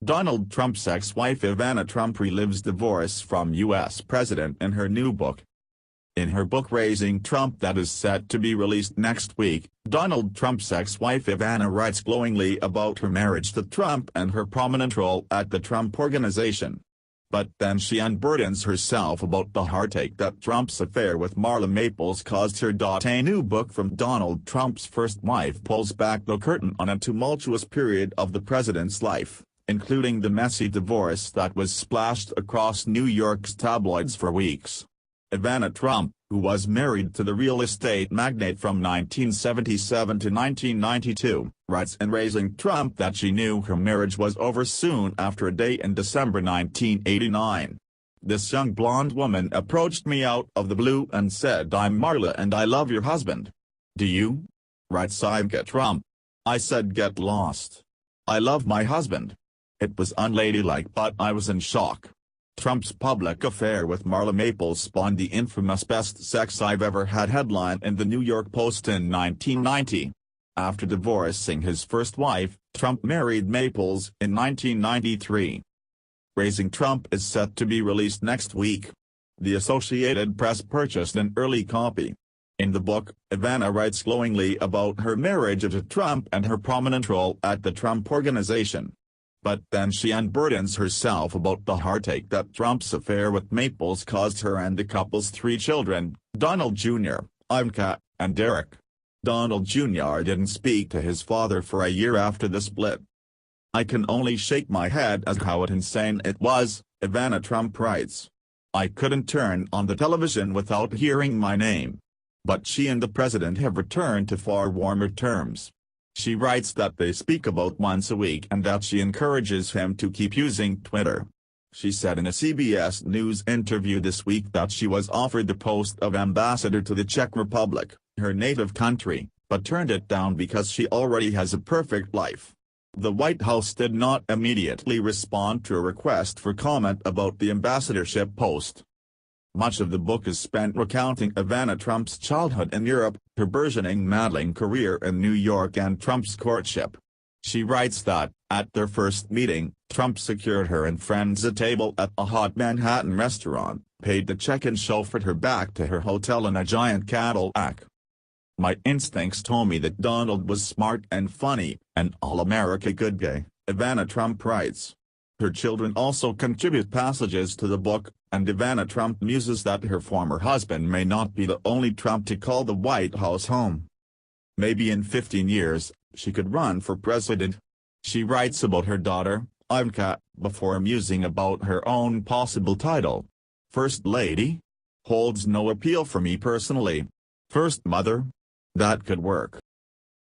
Donald Trump's ex-wife Ivana Trump relives divorce from U.S. President in her new book. In her book Raising Trump that is set to be released next week, Donald Trump's ex-wife Ivana writes glowingly about her marriage to Trump and her prominent role at the Trump Organization. But then she unburdens herself about the heartache that Trump's affair with Marla Maples caused her. A new book from Donald Trump's first wife pulls back the curtain on a tumultuous period of the president's life, including the messy divorce that was splashed across New York's tabloids for weeks. Ivana Trump, who was married to the real estate magnate from 1977 to 1992, writes in Raising Trump that she knew her marriage was over soon after a date in December 1989. "This young blonde woman approached me out of the blue and said, 'I'm Marla and I love your husband. Do you?' writes Ivana Trump. 'I said get lost. I love my husband.' It was unladylike but I was in shock." Trump's public affair with Marla Maples spawned the infamous "Best Sex I've Ever Had" headline in the New York Post in 1990. After divorcing his first wife, Trump married Maples in 1993. Raising Trump is set to be released next week. The Associated Press purchased an early copy. In the book, Ivana writes glowingly about her marriage to Trump and her prominent role at the Trump Organization. But then she unburdens herself about the heartache that Trump's affair with Maples caused her and the couple's three children, Donald Jr., Ivana, and Derek. Donald Jr. didn't speak to his father for a year after the split. "I can only shake my head at how insane it was," Ivana Trump writes. "I couldn't turn on the television without hearing my name." But she and the president have returned to far warmer terms. She writes that they speak about once a week and that she encourages him to keep using Twitter. She said in a CBS News interview this week that she was offered the post of ambassador to the Czech Republic, her native country, but turned it down because she already has a perfect life. The White House did not immediately respond to a request for comment about the ambassadorship post. Much of the book is spent recounting Ivana Trump's childhood in Europe, her burgeoning modeling career in New York and Trump's courtship. She writes that, at their first meeting, Trump secured her and friends a table at a hot Manhattan restaurant, paid the check and chauffeured her back to her hotel in a giant Cadillac. "My instincts told me that Donald was smart and funny, an all-America good guy," Ivana Trump writes. Her children also contribute passages to the book, and Ivana Trump muses that her former husband may not be the only Trump to call the White House home. Maybe in 15 years, she could run for president. She writes about her daughter, Ivana, before musing about her own possible title. "First Lady? Holds no appeal for me personally. First Mother? That could work."